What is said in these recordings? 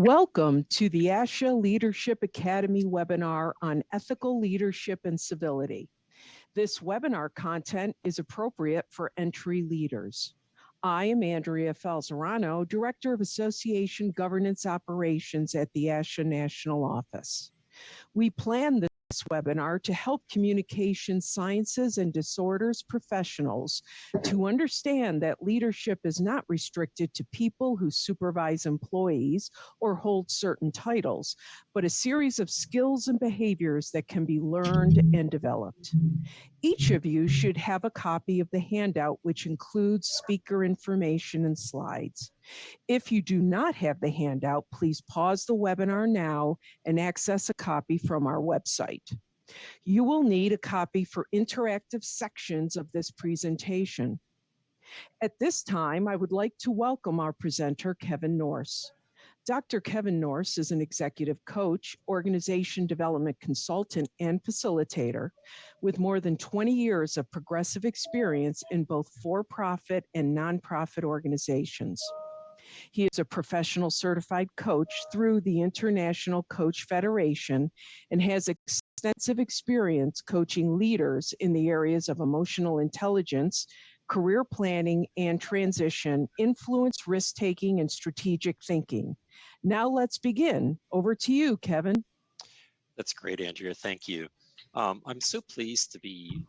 Welcome to the ASHA Leadership Academy webinar on ethical leadership and civility. This webinar content is appropriate for entry leaders. I am Andrea Falzerano, Director of Association Governance Operations at the ASHA National Office. We plan this webinar to help communication sciences and disorders professionals to understand that leadership is not restricted to people who supervise employees or hold certain titles, but a series of skills and behaviors that can be learned and developed. Each of you should have a copy of the handout, which includes speaker information and slides. If you do not have the handout, please pause the webinar now and access a copy from our website. You will need a copy for interactive sections of this presentation. At this time, I would like to welcome our presenter, Kevin Norse. Dr. Kevin Norse is an executive coach, organization development consultant, and facilitator with more than 20 years of progressive experience in both for-profit and nonprofit organizations. He is a professional certified coach through the International Coach Federation and has extensive experience coaching leaders in the areas of emotional intelligence, career planning and transition, influence, risk-taking, and strategic thinking. Now let's begin. Over to you, Kevin. That's great, Andrea. Thank you. I'm so pleased to be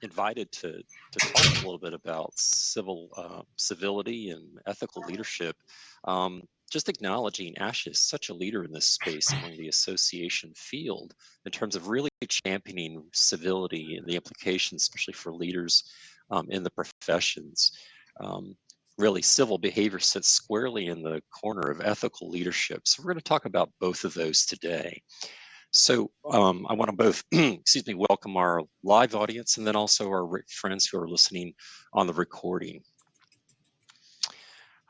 invited to talk a little bit about civility and ethical leadership. Just acknowledging ASHA is such a leader in this space among the association field in terms of really championing civility and the implications, especially for leaders in the professions. Really, civil behavior sits squarely in the corner of ethical leadership. So we're going to talk about both of those today. So I want to both, welcome our live audience and then also our friends who are listening on the recording.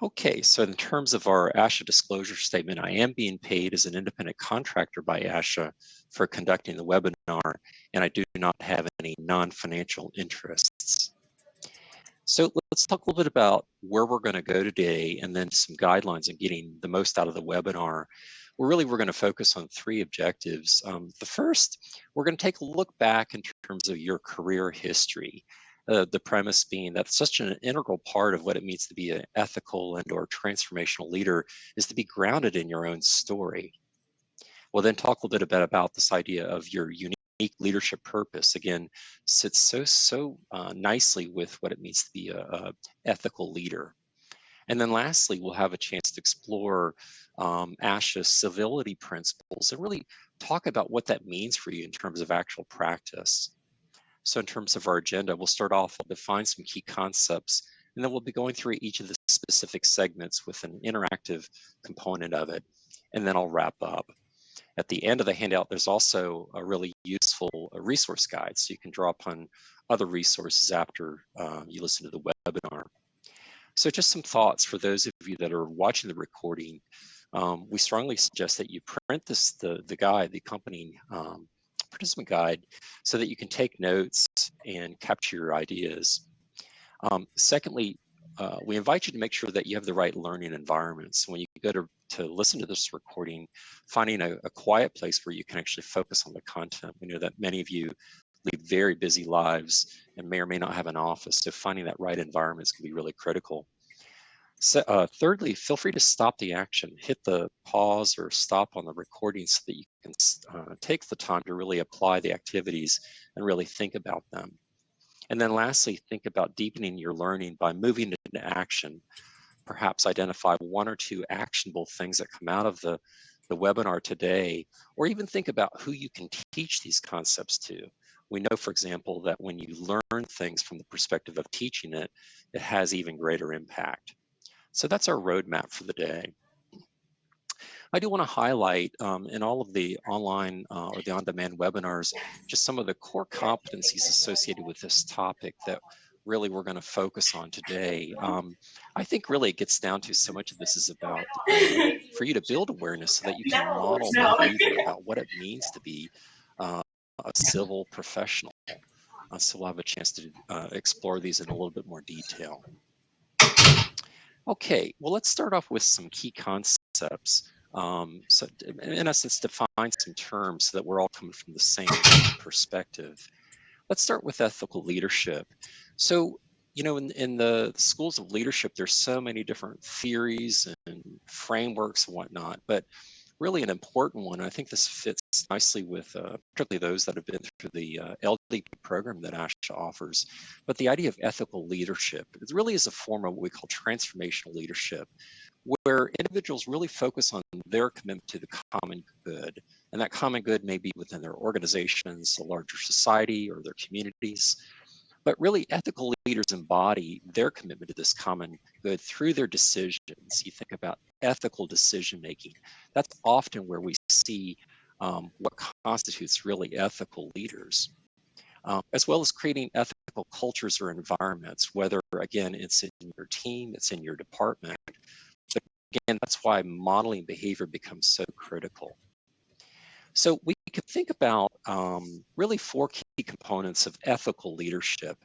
Okay, so in terms of our ASHA disclosure statement, I am being paid as an independent contractor by ASHA for conducting the webinar, and I do not have any non-financial interests. So let's talk a little bit about where we're going to go today and then some guidelines on getting the most out of the webinar. We're going to focus on three objectives. The first, we're going to take a look back in terms of your career history. The premise being that such an integral part of what it means to be an ethical and or transformational leader is to be grounded in your own story. We'll then talk a little bit about this idea of your unique leadership purpose. Again, sits so nicely with what it means to be a ethical leader. And then lastly, we'll have a chance to explore ASHA's civility principles and really talk about what that means for you in terms of actual practice. So in terms of our agenda, we'll start off, we'll define some key concepts, and then we'll be going through each of the specific segments with an interactive component of it, and then I'll wrap up. At the end of the handout, there's also a really useful resource guide, so you can draw upon other resources after you listen to the webinar. So just some thoughts for those of you that are watching the recording. We strongly suggest that you print the guide, the accompanying participant guide, so that you can take notes and capture your ideas. Secondly, we invite you to make sure that you have the right learning environment. So when you go to listen to this recording, finding a quiet place where you can actually focus on the content. We know that many of you lead very busy lives and may or may not have an office, so finding that right environment is going to be really critical. So, thirdly, feel free to stop the action, hit the pause or stop on the recording so that you can take the time to really apply the activities and really think about them. And then lastly, think about deepening your learning by moving into action. Perhaps identify one or two actionable things that come out of the webinar today, or even think about who you can teach these concepts to. We know, for example, that when you learn things from the perspective of teaching it, it has even greater impact. So that's our roadmap for the day. I do want to highlight in all of the online or the on-demand webinars, just some of the core competencies associated with this topic that really we're going to focus on today. I think really it gets down to so much of this is about for you to build awareness so that you can model behavior about what it means to be a civil professional. So we'll have a chance to explore these in a little bit more detail. Okay, well, let's start off with some key concepts. So in essence, define some terms so that we're all coming from the same perspective. Let's start with ethical leadership. So, in the schools of leadership, there's so many different theories and frameworks and whatnot, but really an important one, and I think this fits nicely with particularly those that have been through the LDP program that ASHA offers, but the idea of ethical leadership, it really is a form of what we call transformational leadership, where individuals really focus on their commitment to the common good. And that common good may be within their organizations, the larger society, or their communities. But really, ethical leaders embody their commitment to this common good through their decisions. You think about ethical decision making. That's often where we see what constitutes really ethical leaders, as well as creating ethical cultures or environments, whether, again, it's in your team, it's in your department. But again, that's why modeling behavior becomes so critical. So we could think about really 4 key components of ethical leadership.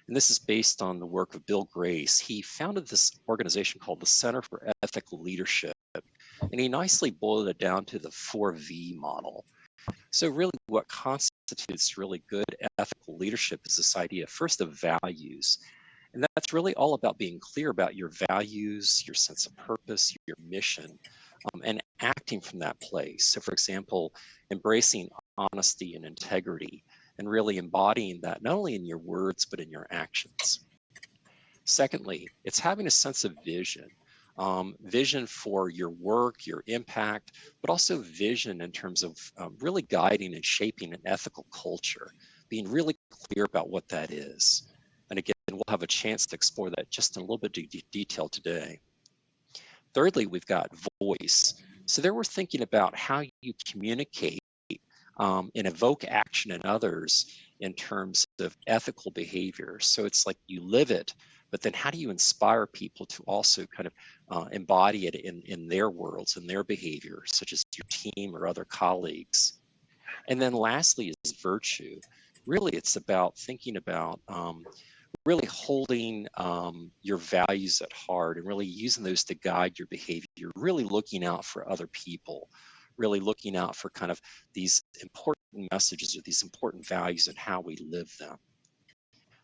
And this is based on the work of Bill Grace. He founded this organization called the Center for Ethical Leadership, and he nicely boiled it down to the 4V model. So really what constitutes really good ethical leadership is this idea, first, of values. And that's really all about being clear about your values, your sense of purpose, your mission, and acting from that place. So for example, embracing honesty and integrity, and really embodying that not only in your words, but in your actions. Secondly, it's having a sense of vision. Vision for your work, your impact, but also vision in terms of really guiding and shaping an ethical culture, being really clear about what that is. And again, we'll have a chance to explore that just in a little bit of detail today. Thirdly, we've got voice. So there we're thinking about how you communicate and evoke action in others in terms of ethical behavior. So it's like you live it, but then how do you inspire people to also kind of embody it in their worlds and their behavior, such as your team or other colleagues? And then lastly is virtue. Really, it's about thinking about really holding your values at heart and really using those to guide your behavior. You're really looking out for other people, really looking out for kind of these important messages or these important values and how we live them.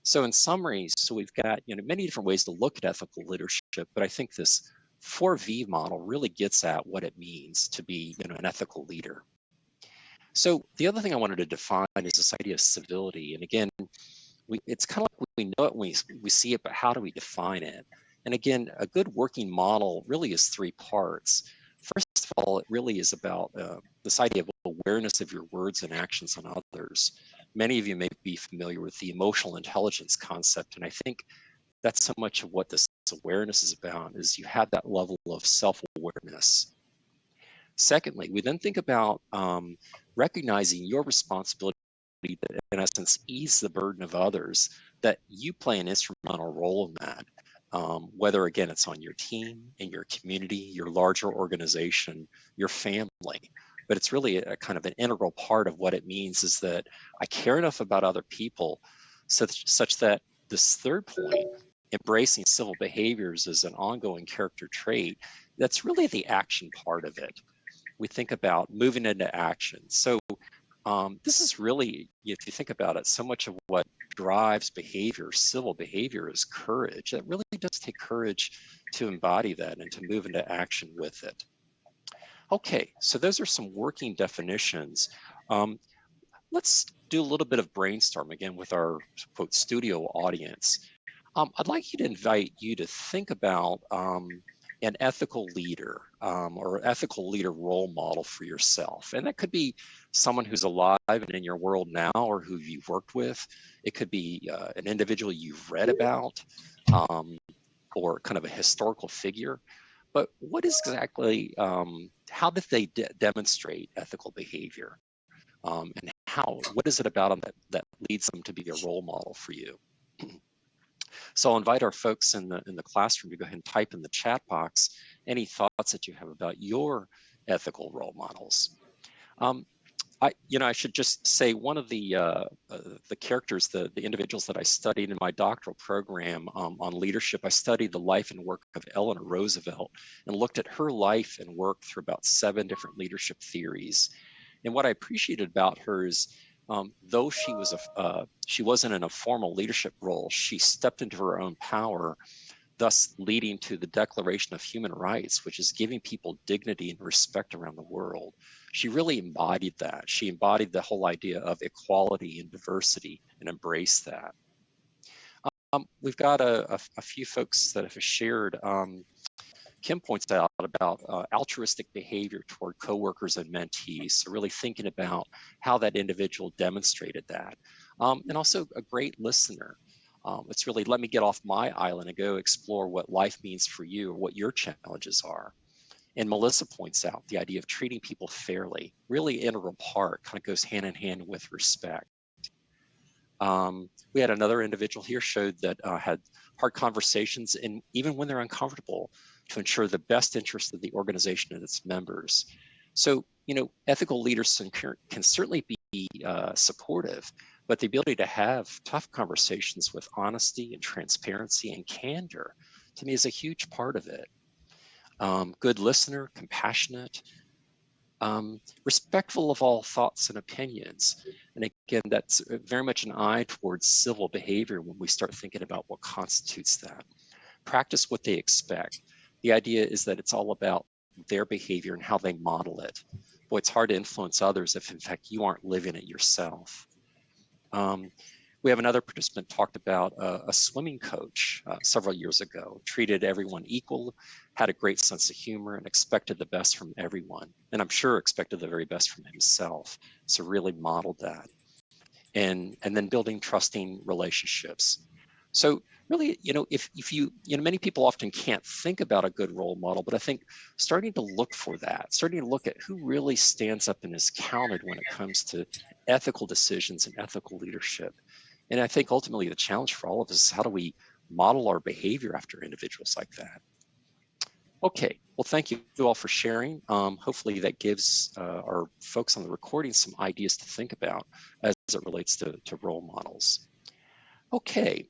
So in summary, so we've got many different ways to look at ethical leadership, but I think this 4V model really gets at what it means to be an ethical leader. So the other thing I wanted to define is this idea of civility. And again, it's kind of like we know it when we see it, but how do we define it? And again, a good working model really is 3 parts. First of all, it really is about this idea of awareness of your words and actions on others. Many of you may be familiar with the emotional intelligence concept, and I think that's so much of what this awareness is about, is you have that level of self-awareness. Secondly, we then think about recognizing your responsibility that, in essence, ease the burden of others, that you play an instrumental role in that. Whether, again, it's on your team, in your community, your larger organization, your family. But it's really a kind of an integral part of what it means is that I care enough about other people such that this third point, embracing civil behaviors as an ongoing character trait, that's really the action part of it. We think about moving into action. So this is really, if you think about it, so much of what drives behavior, civil behavior, is courage. It really does take courage to embody that and to move into action with it. Okay, so those are some working definitions. Let's do a little bit of brainstorm again with our quote studio audience. I'd like you to invite you to think about an ethical leader or ethical leader role model for yourself. And that could be someone who's alive and in your world now or who you've worked with. It could be an individual you've read about or kind of a historical figure. But what is exactly, how did they demonstrate ethical behavior? And what is it about them that leads them to be a role model for you? So I'll invite our folks in the classroom to go ahead and type in the chat box any thoughts that you have about your ethical role models. I should just say one of the characters, the individuals that I studied in my doctoral program on leadership, I studied the life and work of Eleanor Roosevelt and looked at her life and work through about 7 different leadership theories. And what I appreciated about her is, though she wasn't in a formal leadership role, she stepped into her own power, thus leading to the Declaration of Human Rights, which is giving people dignity and respect around the world. She really embodied that. She embodied the whole idea of equality and diversity and embraced that. We've got a few folks that have shared. Kim points out about altruistic behavior toward coworkers and mentees. So really thinking about how that individual demonstrated that. And also a great listener. It's really, let me get off my island and go explore what life means for you or what your challenges are. And Melissa points out the idea of treating people fairly, really integral part, kind of goes hand in hand with respect. We had another individual here showed that had hard conversations, and even when they're uncomfortable, to ensure the best interest of the organization and its members. So, ethical leaders can certainly be supportive, but the ability to have tough conversations with honesty and transparency and candor, to me, is a huge part of it. Good listener, compassionate, respectful of all thoughts and opinions. And again, that's very much an eye towards civil behavior when we start thinking about what constitutes that. Practice what they expect. The idea is that it's all about their behavior and how they model it. Boy, it's hard to influence others if in fact you aren't living it yourself. We have another participant talked about a swimming coach several years ago, treated everyone equal, had a great sense of humor, and expected the best from everyone. And I'm sure expected the very best from himself. So really modeled that. And then building trusting relationships. So really, if you, many people often can't think about a good role model, but I think starting to look for that, starting to look at who really stands up and is counted when it comes to ethical decisions and ethical leadership. And I think ultimately the challenge for all of us is how do we model our behavior after individuals like that? Okay, well, thank you all for sharing. Hopefully that gives our folks on the recording some ideas to think about as it relates to role models. Okay,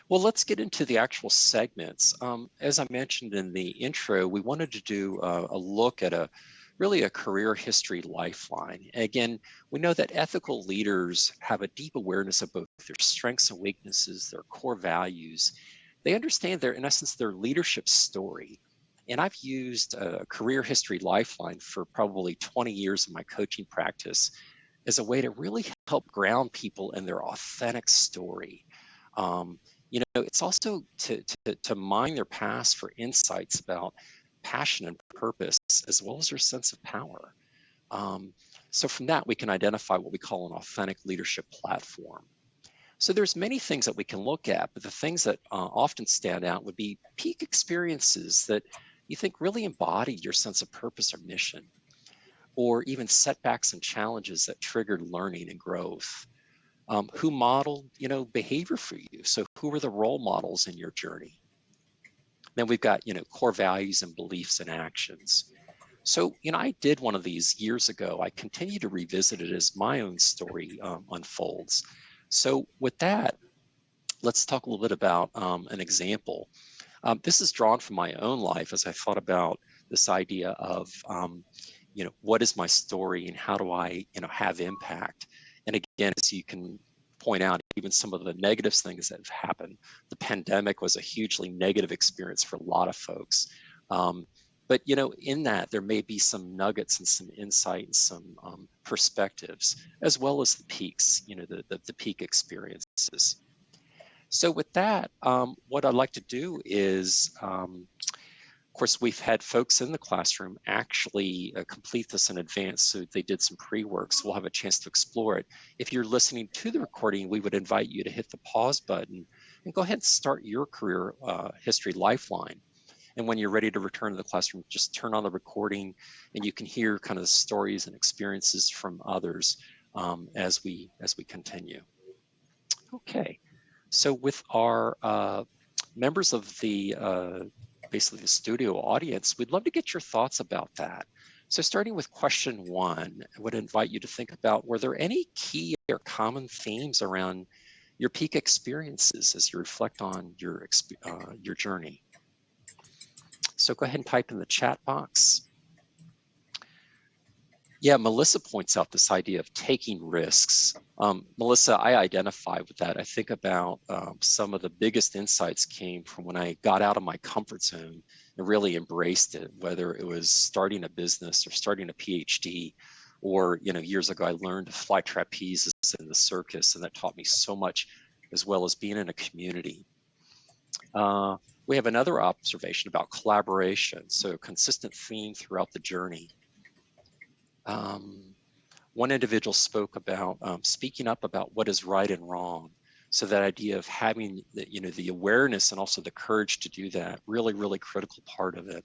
well, let's get into the actual segments. As I mentioned in the intro, we wanted to do a look at really a career history lifeline. Again, we know that ethical leaders have a deep awareness of both their strengths and weaknesses, their core values. They understand in essence, their leadership story. And I've used a career history lifeline for probably 20 years in my coaching practice as a way to really help ground people in their authentic story. It's also to mine their past for insights about passion and purpose, as well as their sense of power. So from that, we can identify what we call an authentic leadership platform. So there's many things that we can look at, but the things that often stand out would be peak experiences that you think really embodied your sense of purpose or mission, or even setbacks and challenges that triggered learning and growth. Who modeled, behavior for you? So who were the role models in your journey? Then we've got, core values and beliefs and actions. So, I did one of these years ago. I continue to revisit it as my own story unfolds. So with that, let's talk a little bit about an example. This is drawn from my own life as I thought about this idea of, what is my story and how do I, have impact? And again, as you can point out, even some of the negative things that have happened, the pandemic was a hugely negative experience for a lot of folks. But in that, there may be some nuggets and some insight and some perspectives, as well as the peaks, the peak experiences. So with that, what I'd like to do is, of course, we've had folks in the classroom actually complete this in advance. So they did some pre-work, so we'll have a chance to explore it. If you're listening to the recording, we would invite you to hit the pause button and go ahead and start your career history lifeline. And when you're ready to return to the classroom, just turn on the recording and you can hear kind of the stories and experiences from others as we continue. Okay, so with our members of the basically the studio audience, we'd love to get your thoughts about that. So starting with question 1, I would invite you to think about, were there any key or common themes around your peak experiences as you reflect on your journey? So go ahead and type in the chat box. Yeah, Melissa points out this idea of taking risks. Melissa, I identify with that. I think about some of the biggest insights came from when I got out of my comfort zone and really embraced it, whether it was starting a business or starting a PhD, or years ago, I learned to fly trapezes in the circus, and that taught me so much, as well as being in a community. We have another observation about collaboration, so a consistent theme throughout the journey. One individual spoke about speaking up about what is right and wrong. So that idea of having the awareness and also the courage to do that, really, really critical part of it.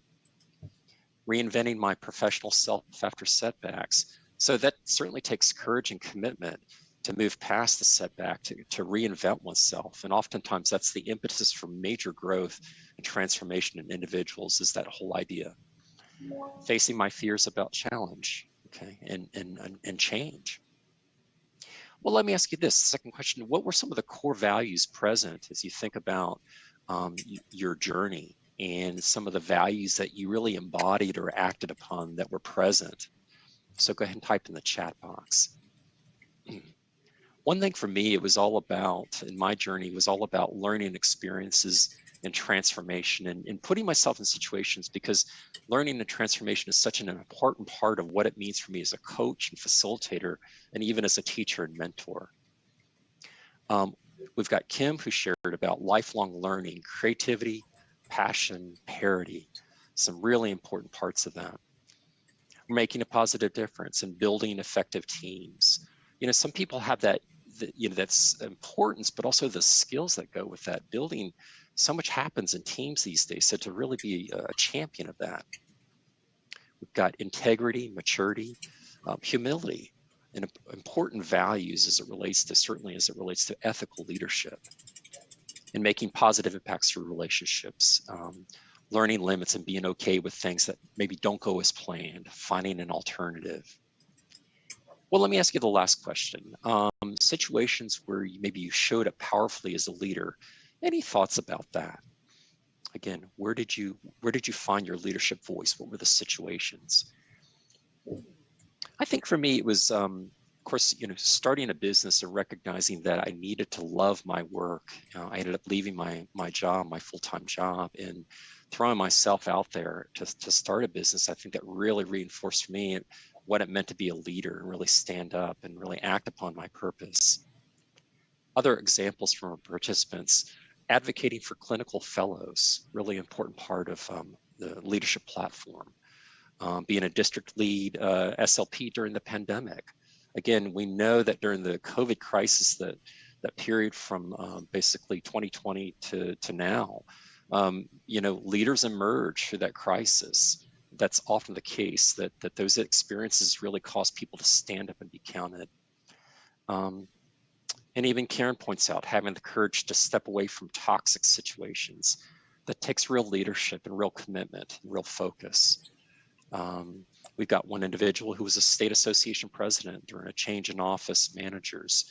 Reinventing my professional self after setbacks. So that certainly takes courage and commitment to move past the setback, to reinvent oneself. And oftentimes that's the impetus for major growth and transformation in individuals, is that whole idea. Facing my fears about challenge, okay, and change. Well, let me ask you this second question. What were some of the core values present as you think about your journey, and some of the values that you really embodied or acted upon that were present? So go ahead and type in the chat box. One thing for me, it was all about, in my journey, was all about learning experiences and transformation, and putting myself in situations, because learning and transformation is such an important part of what it means for me as a coach and facilitator, and even as a teacher and mentor. We've got Kim, who shared about lifelong learning, creativity, passion, parity, some really important parts of that. We're making a positive difference and building effective teams. Some people have that, that's importance, but also the skills that go with that. Building, so much happens in teams these days, so to really be a champion of that. We've got integrity, maturity, humility, and important values as it relates to, certainly as it relates to ethical leadership, and making positive impacts through relationships, learning limits and being okay with things that maybe don't go as planned, finding an alternative. Well, let me ask you the last question. Situations where maybe you showed up powerfully as a leader. Any thoughts about that? Again, where did you find your leadership voice? What were the situations? I think for me, it was, of course, starting a business and recognizing that I needed to love my work. I ended up leaving my job, my full-time job, and throwing myself out there to start a business. I think that really reinforced for me what it meant to be a leader, and really stand up and really act upon my purpose. Other examples from our participants: advocating for clinical fellows, really important part of the leadership platform. Being a district lead SLP during the pandemic. Again, we know that during the COVID crisis, that period from basically 2020 to now, leaders emerge through that crisis. That's often the case, that those experiences really cause people to stand up and be counted. And even Karen points out, having the courage to step away from toxic situations. That takes real leadership and real commitment and real focus. We've got one individual who was a state association president during a change in office managers.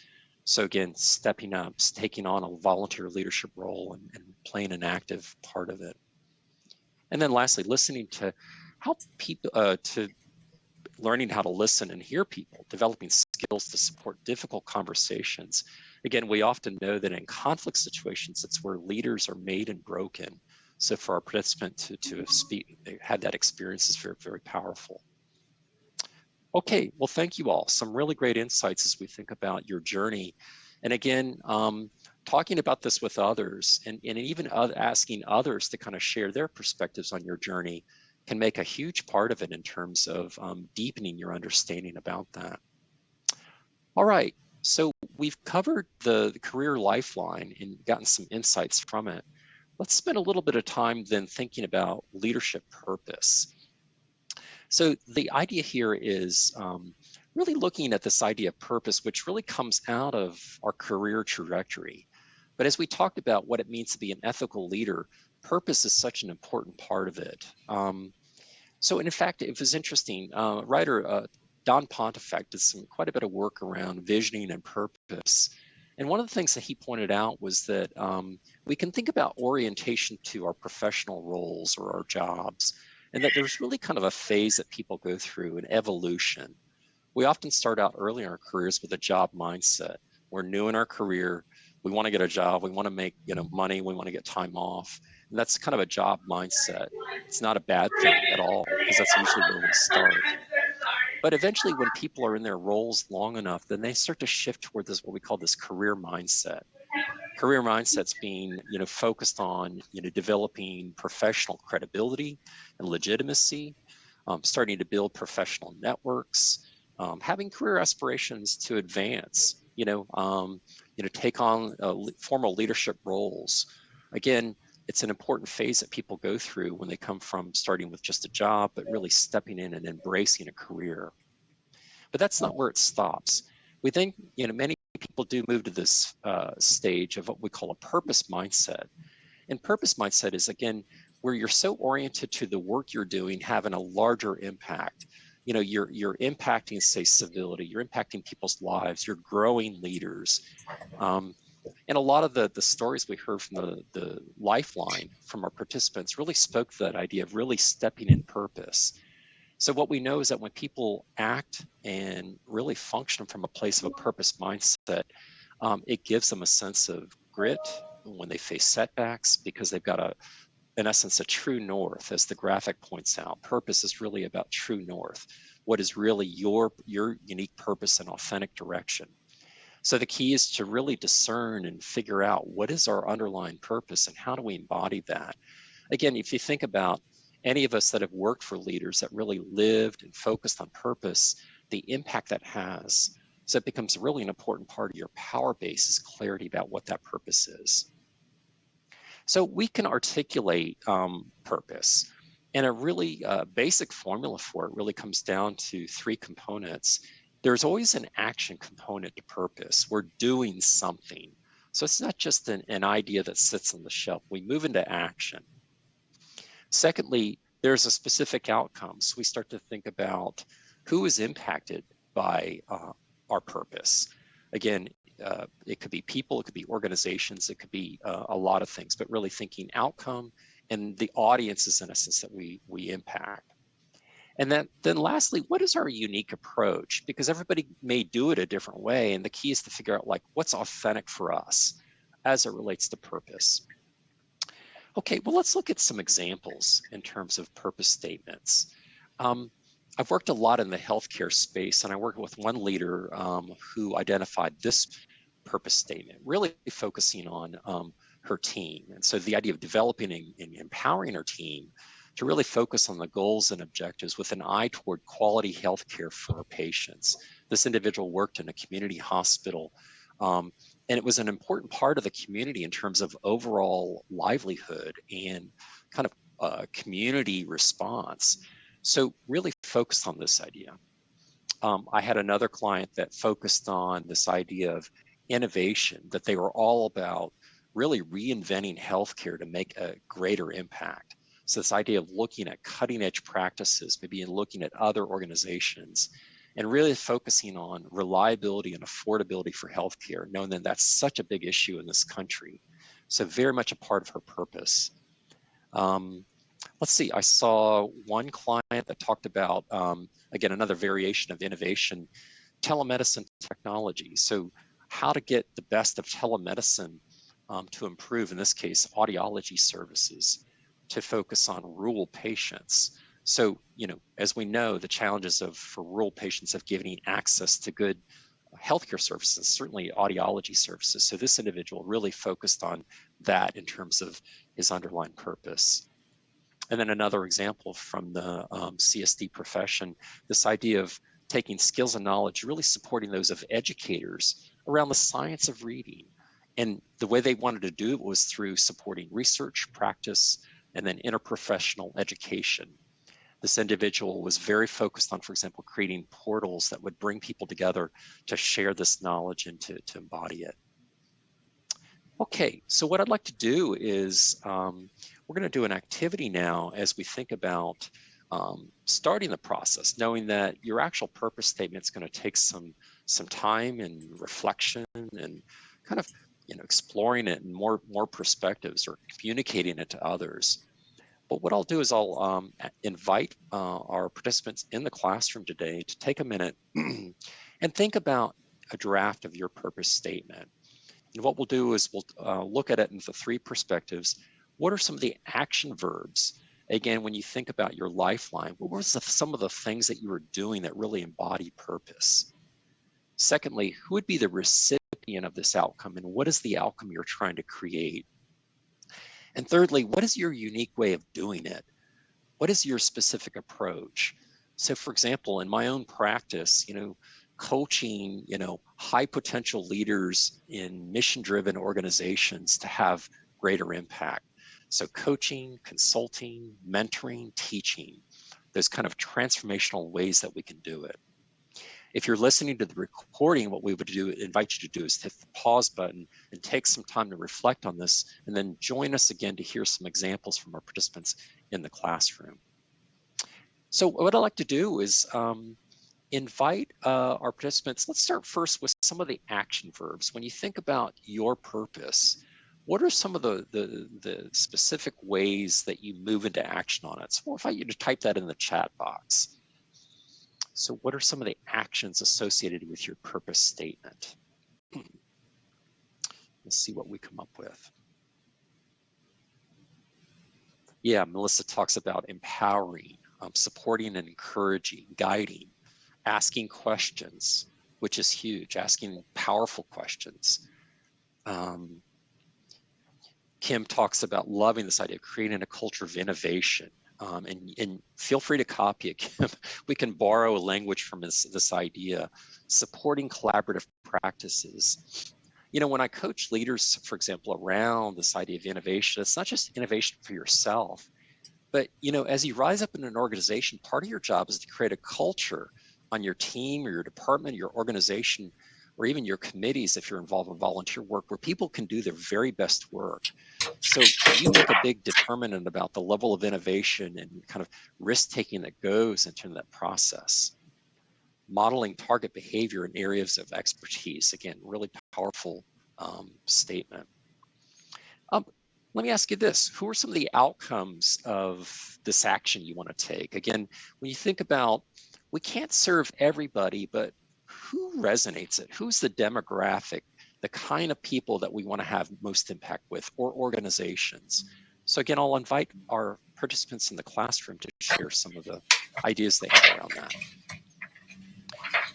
So again, stepping up, taking on a volunteer leadership role, and playing an active part of it. And then lastly, listening to help people, to learning how to listen and hear people, developing skills to support difficult conversations. Again, we often know that in conflict situations, it's where leaders are made and broken. So for our participant to speak, had that experience, is very, very powerful. Okay, well, thank you all. Some really great insights as we think about your journey. And again, talking about this with others, and even asking others to kind of share their perspectives on your journey, can make a huge part of it in terms of deepening your understanding about that. All right, so we've covered the career lifeline and gotten some insights from it. Let's spend a little bit of time then thinking about leadership purpose. So the idea here is really looking at this idea of purpose, which really comes out of our career trajectory. But as we talked about what it means to be an ethical leader, purpose is such an important part of it. So in fact, it was interesting. Writer Don Pontifex did quite a bit of work around visioning and purpose. And one of the things that he pointed out was that we can think about orientation to our professional roles or our jobs, and that there's really kind of a phase that people go through, an evolution. We often start out early in our careers with a job mindset. We're new in our career. We want to get a job. We want to make money. We want to get time off. And that's kind of a job mindset. It's not a bad thing at all because that's usually where we start. But eventually, when people are in their roles long enough, then they start to shift toward this, what we call this career mindset. Career mindsets being, focused on, developing professional credibility and legitimacy, starting to build professional networks, having career aspirations to advance, take on formal leadership roles. Again, it's an important phase that people go through when they come from starting with just a job, but really stepping in and embracing a career. But that's not where it stops. We think, many people do move to this stage of what we call a purpose mindset. And purpose mindset is, again, where you're so oriented to the work you're doing having a larger impact. You're impacting, say, civility, you're impacting people's lives, you're growing leaders. And a lot of the stories we heard from the Lifeline from our participants really spoke to that idea of really stepping in purpose. So what we know is that when people act and really function from a place of a purpose mindset, it gives them a sense of grit when they face setbacks because they've got in essence, a true north, as the graphic points out. Purpose is really about true north. What is really your unique purpose and authentic direction? So the key is to really discern and figure out what is our underlying purpose and how do we embody that? Again, if you think about any of us that have worked for leaders that really lived and focused on purpose, the impact that has. So it becomes really an important part of your power base is clarity about what that purpose is. So we can articulate purpose. And a really basic formula for it really comes down to three components. There's always an action component to purpose. We're doing something. So it's not just an idea that sits on the shelf. We move into action. Secondly, there's a specific outcome. So we start to think about who is impacted by our purpose. Again, it could be people, it could be organizations, it could be a lot of things, but really thinking outcome and the audiences in essence that we impact. And then lastly, what is our unique approach? Because everybody may do it a different way. And the key is to figure out what's authentic for us as it relates to purpose. Okay, well, let's look at some examples in terms of purpose statements. I've worked a lot in the healthcare space, and I worked with one leader who identified this purpose statement, really focusing on her team. And so the idea of developing and empowering her team to really focus on the goals and objectives with an eye toward quality healthcare for our patients. This individual worked in a community hospital, and it was an important part of the community in terms of overall livelihood and kind of community response. So really focused on this idea. I had another client that focused on this idea of innovation, that they were all about really reinventing healthcare to make a greater impact. So this idea of looking at cutting edge practices, maybe looking at other organizations, and really focusing on reliability and affordability for healthcare, knowing that that's such a big issue in this country. So very much a part of her purpose. Let's see, I saw one client that talked about, again, another variation of innovation, telemedicine technology. So how to get the best of telemedicine to improve, in this case, audiology services, to focus on rural patients. So, as we know, the challenges for rural patients of giving access to good healthcare services, certainly audiology services. So this individual really focused on that in terms of his underlying purpose. And then another example from the CSD profession, this idea of taking skills and knowledge, really supporting those of educators around the science of reading. And the way they wanted to do it was through supporting research, practice, and then interprofessional education. This individual was very focused on, for example, creating portals that would bring people together to share this knowledge and to embody it. Okay, so what I'd like to do is we're going to do an activity now as we think about starting the process, knowing that your actual purpose statement is going to take some time and reflection and kind of exploring it in more perspectives or communicating it to others. But what I'll do is I'll invite our participants in the classroom today to take a minute and think about a draft of your purpose statement. And what we'll do is we'll look at it in the three perspectives. What are some of the action verbs? Again, when you think about your lifeline, what were some of the things that you were doing that really embody purpose? Secondly, who would be the recipient of this outcome, and what is the outcome you're trying to create? And thirdly, what is your unique way of doing it? What is your specific approach? So for example, in my own practice, coaching, high potential leaders in mission-driven organizations to have greater impact. So coaching, consulting, mentoring, teaching, those kind of transformational ways that we can do it. If you're listening to the recording, what we would invite you to do is hit the pause button and take some time to reflect on this, and then join us again to hear some examples from our participants in the classroom. So what I'd like to do is invite our participants. Let's start first with some of the action verbs. When you think about your purpose, what are some of the specific ways that you move into action on it? So we'll invite you to type that in the chat box. So what are some of the actions associated with your purpose statement? Let's see what we come up with. Yeah, Melissa talks about empowering, supporting and encouraging, guiding, asking questions, which is huge, asking powerful questions. Kim talks about loving this idea of creating a culture of innovation. And feel free to copy it, Kim. We can borrow a language from this idea, supporting collaborative practices. When I coach leaders, for example, around this idea of innovation, it's not just innovation for yourself, but as you rise up in an organization, part of your job is to create a culture on your team or your department, your organization, or even your committees if you're involved in volunteer work, where people can do their very best work. So you make a big determinant about the level of innovation and kind of risk-taking that goes into that process. Modeling target behavior in areas of expertise. Again, really powerful statement. Let me ask you this. Who are some of the outcomes of this action you want to take? Again, when you think about, we can't serve everybody, but who resonates it? Who's the demographic, the kind of people that we want to have most impact with, or organizations? So again, I'll invite our participants in the classroom to share some of the ideas they have around that.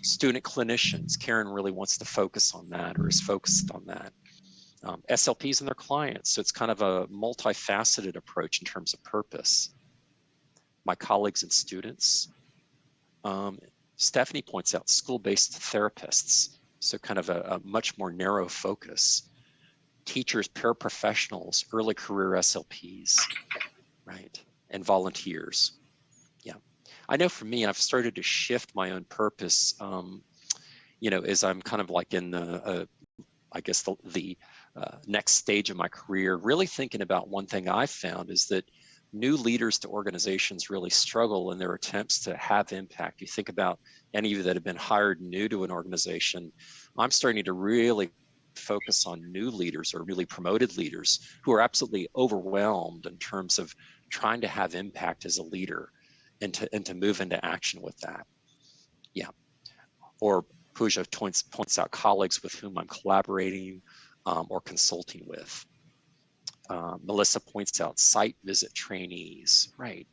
Student clinicians, Karen really wants to focus on that, or is focused on that. SLPs and their clients, so it's kind of a multifaceted approach in terms of purpose. My colleagues and students. Stephanie points out school-based therapists, so kind of a much more narrow focus. Teachers, paraprofessionals, early career SLPs, right? And volunteers. Yeah. I know for me, I've started to shift my own purpose, as I'm kind of like in the, I guess the next stage of my career, really thinking about one thing I've found is that new leaders to organizations really struggle in their attempts to have impact. You think about any of you that have been hired new to an organization. I'm starting to really focus on new leaders or really promoted leaders who are absolutely overwhelmed in terms of trying to have impact as a leader and to move into action with that. Yeah. Or Pooja points out colleagues with whom I'm collaborating or consulting with. Melissa points out site visit trainees, right?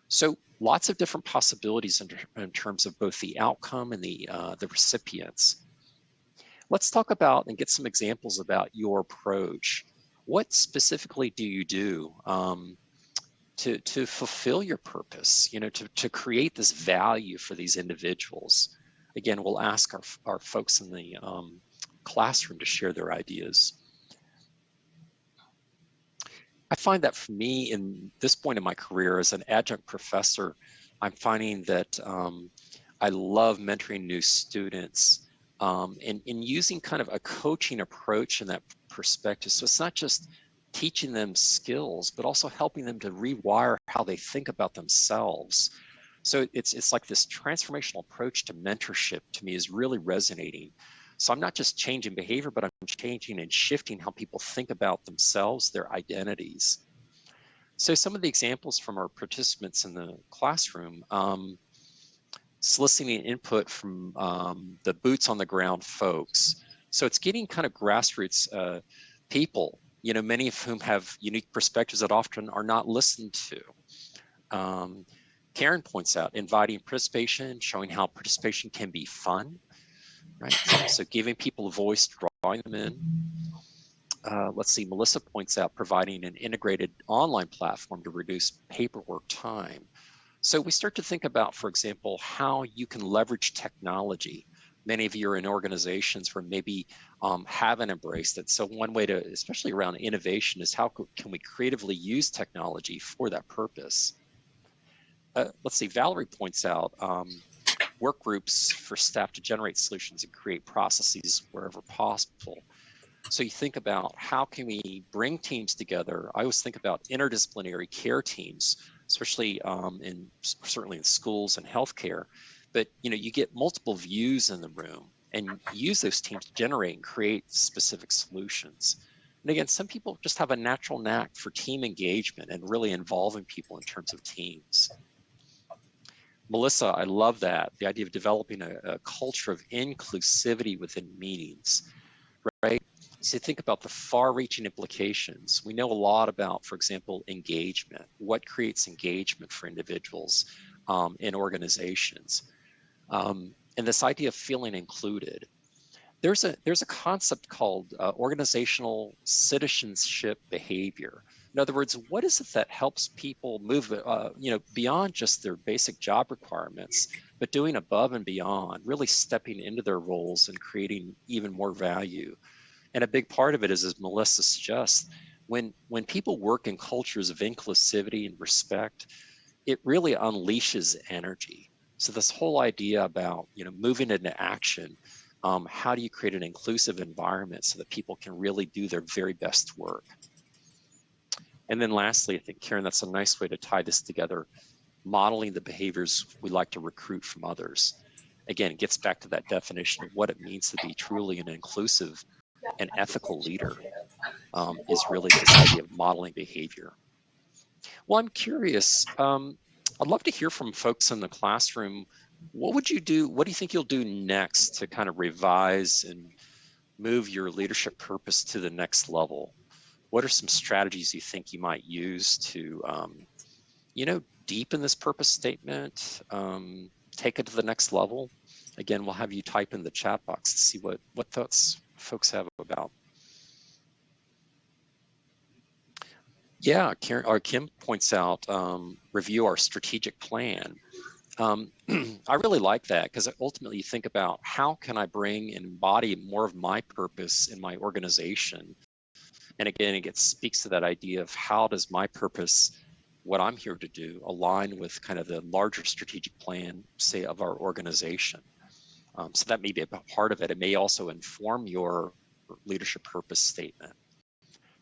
So lots of different possibilities in terms of both the outcome and the recipients. Let's talk about and get some examples about your approach. What specifically do you do to fulfill your purpose, to create this value for these individuals? Again, we'll ask our folks in the classroom to share their ideas. I find that for me, in this point in my career as an adjunct professor, I'm finding that I love mentoring new students and using kind of a coaching approach in that perspective. So it's not just teaching them skills, but also helping them to rewire how they think about themselves. So it's like this transformational approach to mentorship to me is really resonating. So I'm not just changing behavior, but I'm changing and shifting how people think about themselves, their identities. So some of the examples from our participants in the classroom, soliciting input from the boots on the ground folks. So it's getting kind of grassroots people, many of whom have unique perspectives that often are not listened to. Karen points out inviting participation, showing how participation can be fun, right? So giving people a voice, drawing them in. Let's see, Melissa points out providing an integrated online platform to reduce paperwork time. So we start to think about, for example, how you can leverage technology. Many of you are in organizations where maybe haven't embraced it. So one way to, especially around innovation, is how can we creatively use technology for that purpose? Let's see, Valerie points out work groups for staff to generate solutions and create processes wherever possible. So you think about how can we bring teams together? I always think about interdisciplinary care teams, especially certainly in schools and healthcare. But you get multiple views in the room, and use those teams to generate and create specific solutions. And again, some people just have a natural knack for team engagement and really involving people in terms of teams. Melissa, I love that, the idea of developing a culture of inclusivity within meetings, right? So think about the far-reaching implications. We know a lot about, for example, engagement. What creates engagement for individuals in organizations? And this idea of feeling included. There's a concept called organizational citizenship behavior. In other words, what is it that helps people move, beyond just their basic job requirements, but doing above and beyond, really stepping into their roles and creating even more value? And a big part of it is, as Melissa suggests, when people work in cultures of inclusivity and respect, it really unleashes energy. So this whole idea about moving into action, how do you create an inclusive environment so that people can really do their very best work? And then lastly, I think, Karen, that's a nice way to tie this together, modeling the behaviors we like to recruit from others. Again, it gets back to that definition of what it means to be truly an inclusive and ethical leader, is really this idea of modeling behavior. Well, I'm curious. I'd love to hear from folks in the classroom. What would you do? What do you think you'll do next to kind of revise and move your leadership purpose to the next level? What are some strategies you think you might use to, deepen this purpose statement, take it to the next level? Again, we'll have you type in the chat box to see what thoughts folks have about. Yeah, Kim points out, review our strategic plan. I really like that, because ultimately you think about how can I bring and embody more of my purpose in my organization. And again, it speaks to that idea of how does my purpose, what I'm here to do, align with kind of the larger strategic plan, say, of our organization. So that may be a part of it. It may also inform your leadership purpose statement.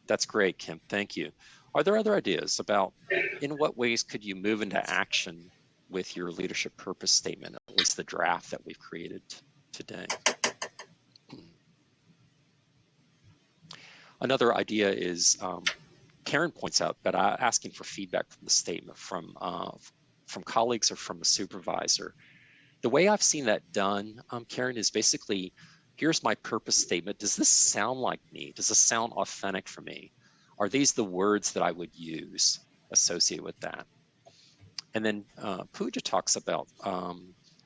That's great, Kim. Thank you. Are there other ideas about in what ways could you move into action with your leadership purpose statement, at least the draft that we've created today? Another idea is, Karen points out, but asking for feedback from the statement from colleagues or from a supervisor. The way I've seen that done, Karen, is basically, here's my purpose statement. Does this sound like me? Does this sound authentic for me? Are these the words that I would use associated with that? And then Pooja talks about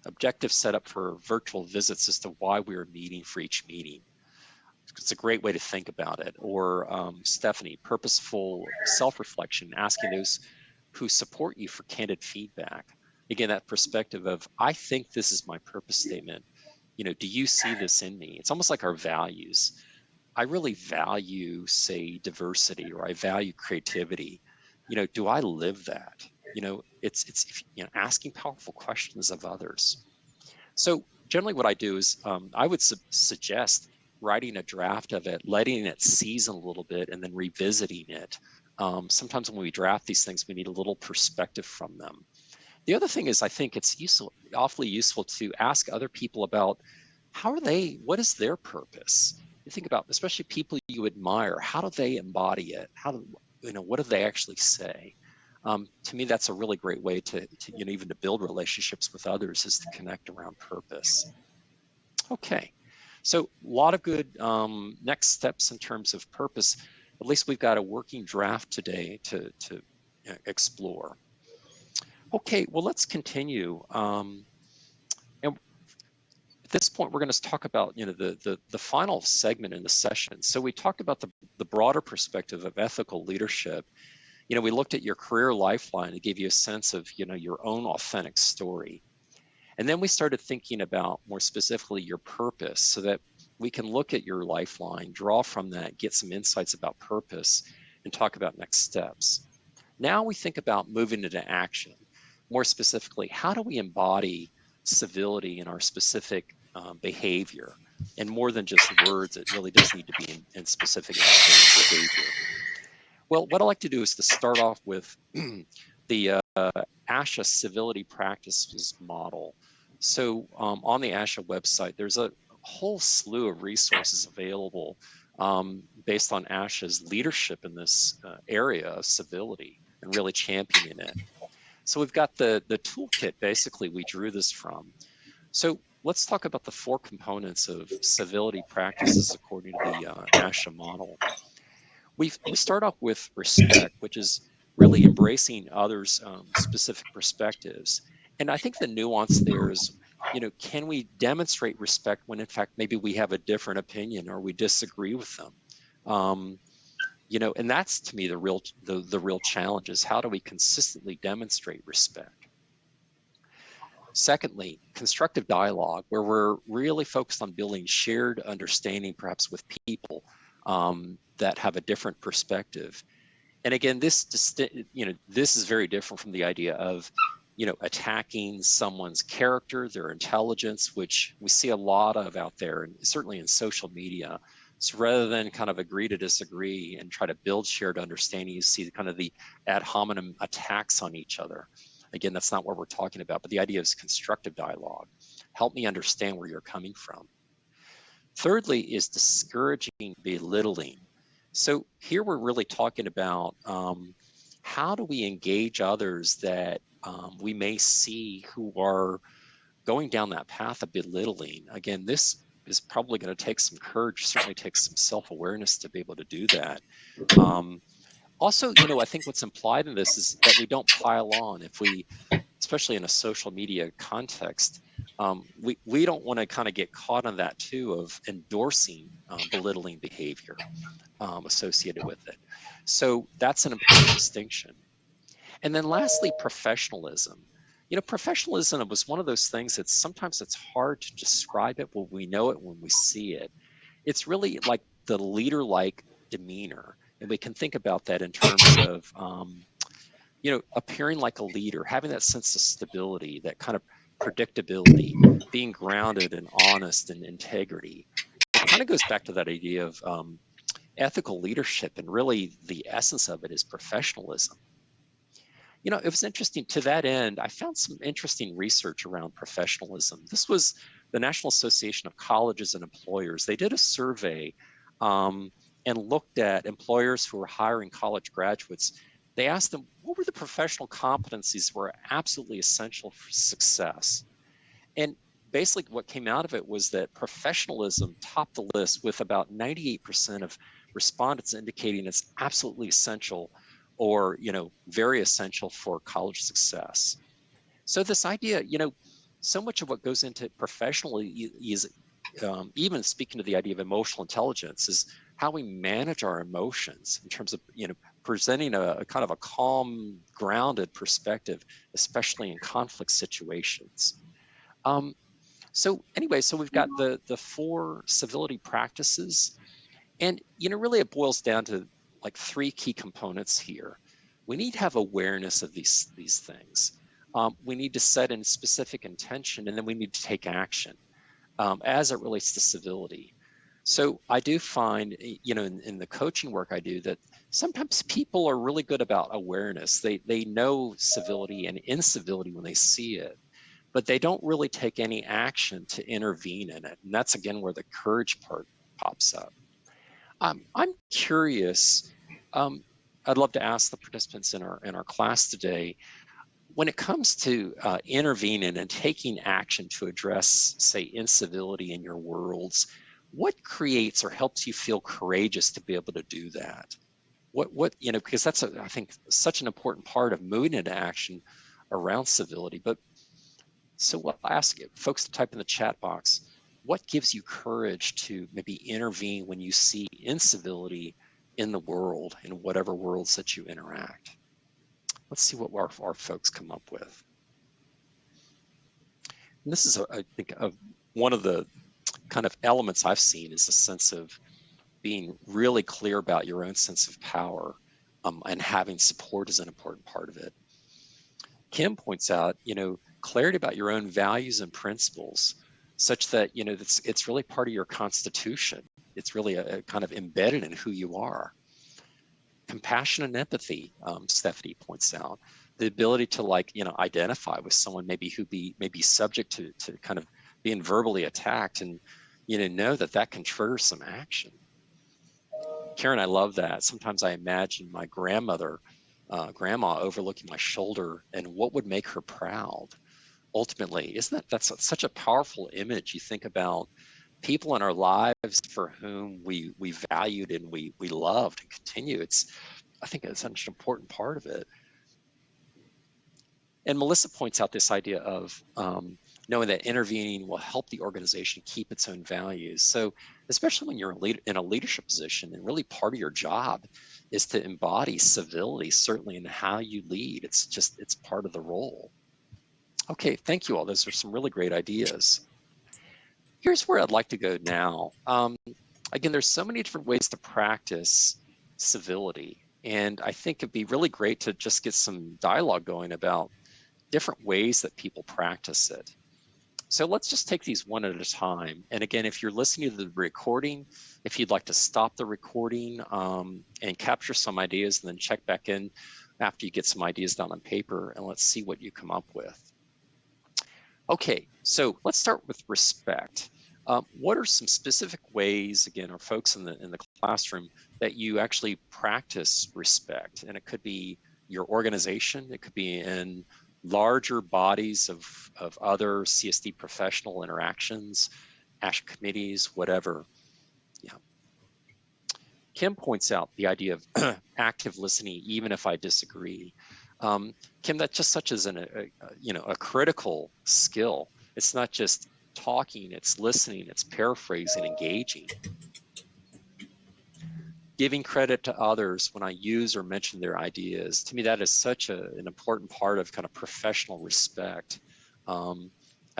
objective setup for virtual visits as to why we are meeting for each meeting. It's a great way to think about it. Or Stephanie, purposeful self-reflection, asking those who support you for candid feedback. Again, that perspective of, I think this is my purpose statement. Do you see this in me? It's almost like our values. I really value, say, diversity, or I value creativity. Do I live that? It's asking powerful questions of others. So generally what I do is I would suggest writing a draft of it, letting it season a little bit, and then revisiting it. Sometimes when we draft these things, we need a little perspective from them. The other thing is I think it's awfully useful to ask other people about what is their purpose? You think about, especially people you admire, how do they embody it? What do they actually say? To me, that's a really great way to even to build relationships with others, is to connect around purpose. Okay, so a lot of good next steps in terms of purpose. At least we've got a working draft today to explore. Okay, well, let's continue. And at this point, we're going to talk about the final segment in the session. So we talked about the broader perspective of ethical leadership. We looked at your career lifeline to give you a sense of your own authentic story. And then we started thinking about more specifically your purpose, so that we can look at your lifeline, draw from that, get some insights about purpose, and talk about next steps. Now we think about moving into action. More specifically, how do we embody civility in our specific behavior? And more than just words, it really does need to be in specific behavior. Well, what I'd like to do is to start off with the ASHA civility practices model. So on the ASHA website, there's a whole slew of resources available based on ASHA's leadership in this area of civility and really championing it. So we've got the toolkit, basically, we drew this from. So let's talk about the 4 components of civility practices according to the ASHA model. We start off with respect, which is really embracing others' specific perspectives. And I think the nuance there is, can we demonstrate respect when in fact maybe we have a different opinion or we disagree with them? And that's, to me, the real challenge, is how do we consistently demonstrate respect? Secondly, constructive dialogue, where we're really focused on building shared understanding, perhaps with people that have a different perspective. And again, this is very different from the idea of attacking someone's character, their intelligence, which we see a lot of out there, and certainly in social media. So rather than kind of agree to disagree and try to build shared understanding, you see kind of the ad hominem attacks on each other. Again, that's not what we're talking about, but the idea is constructive dialogue. Help me understand where you're coming from. Thirdly is discouraging belittling. So here we're really talking about how do we engage others that we may see who are going down that path of belittling. Again, this is probably going to take some courage, certainly takes some self-awareness to be able to do that. Also, I think what's implied in this is that we don't pile on. If we, especially in a social media context, we don't want to kind of get caught on that too, of endorsing belittling behavior associated with it. So that's an important distinction. And then lastly, professionalism. Professionalism was one of those things that sometimes it's hard to describe it when we know it, when we see it. It's really like the leader-like demeanor. And we can think about that in terms of, appearing like a leader, having that sense of stability, that kind of predictability, being grounded and honest and integrity. It kind of goes back to that idea of ethical leadership, and really the essence of it is professionalism. It was interesting. To that end, I found some interesting research around professionalism. This was the National Association of Colleges and Employers. They did a survey and looked at employers who were hiring college graduates. They asked them, what were the professional competencies that were absolutely essential for success? And basically what came out of it was that professionalism topped the list, with about 98% of respondents indicating it's absolutely essential, or very essential for college success. So this idea, so much of what goes into professionally is even speaking to the idea of emotional intelligence, is how we manage our emotions in terms of presenting a kind of a calm, grounded perspective, especially in conflict situations. So anyway, so we've got the 4 civility practices, and really it boils down to like 3 key components here. We need to have awareness of these things. We need to set in specific intention, and then we need to take action as it relates to civility. So I do find, in the coaching work I do, that sometimes people are really good about awareness. They know civility and incivility when they see it, but they don't really take any action to intervene in it. And that's again where the courage part pops up. I'm curious. I'd love to ask the participants in our class today, when it comes to intervening and taking action to address, say, incivility in your worlds, what creates or helps you feel courageous to be able to do that? What because that's I think such an important part of moving into action around civility. But so I'll ask folks to type in the chat box, what gives you courage to maybe intervene when you see incivility in the world, in whatever worlds that you interact? Let's see what our folks come up with. And this is, I think, one of the kind of elements I've seen is a sense of being really clear about your own sense of power, and having support is an important part of it. Kim points out, clarity about your own values and principles, such that, it's really part of your constitution. It's really a kind of embedded in who you are. Compassion and empathy, Stephanie points out, the ability to identify with someone maybe who may be subject to kind of being verbally attacked, and know that can trigger some action. Karen, I love that. Sometimes I imagine my grandma overlooking my shoulder and what would make her proud. Ultimately, that's such a powerful image? You think about people in our lives for whom we valued and we loved and continue. I think it's such an important part of it. And Melissa points out this idea of knowing that intervening will help the organization keep its own values. So especially when you're in a leadership position, and really part of your job is to embody civility, certainly in how you lead. It's part of the role. Okay, thank you all. Those are some really great ideas. Here's where I'd like to go now. Again, there's so many different ways to practice civility. And I think it'd be really great to just get some dialogue going about different ways that people practice it. So let's just take these one at a time. And again, if you're listening to the recording, if you'd like to stop the recording and capture some ideas, and then check back in after you get some ideas down on paper, and let's see what you come up with. Okay, so let's start with respect. What are some specific ways, again, or folks in the classroom, that you actually practice respect? And it could be your organization, it could be in larger bodies of other CSD professional interactions, ASHA committees, whatever. Yeah. Kim points out the idea of active listening, even if I disagree. Kim, that's just such as a critical skill. It's not just talking, it's listening, it's paraphrasing, engaging. Giving credit to others when I use or mention their ideas. To me, that is such an important part of kind of professional respect. I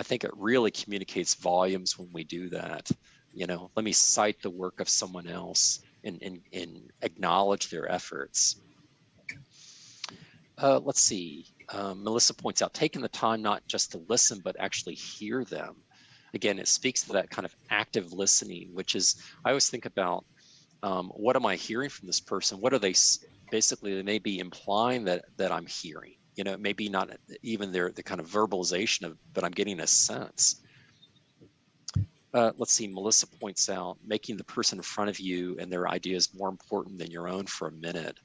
think it really communicates volumes when we do that. Let me cite the work of someone else and acknowledge their efforts. Let's see. Melissa points out, taking the time not just to listen, but actually hear them. Again, it speaks to that kind of active listening, which is, I always think about, what am I hearing from this person? What are they basically? They may be implying that I'm hearing. Maybe not even the kind of verbalization of, but I'm getting a sense. Let's see. Melissa points out, making the person in front of you and their ideas more important than your own for a minute.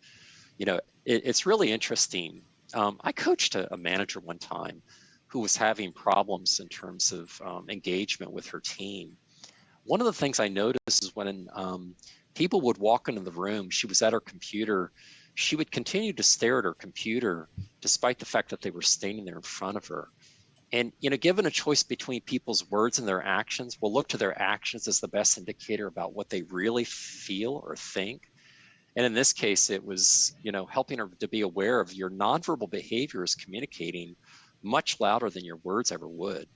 It's really interesting. I coached a manager one time who was having problems in terms of engagement with her team. One of the things I noticed is when people would walk into the room, she was at her computer, she would continue to stare at her computer despite the fact that they were standing there in front of her. And, given a choice between people's words and their actions, we'll look to their actions as the best indicator about what they really feel or think. And in this case, it was, helping her to be aware of your nonverbal behavior is communicating much louder than your words ever would.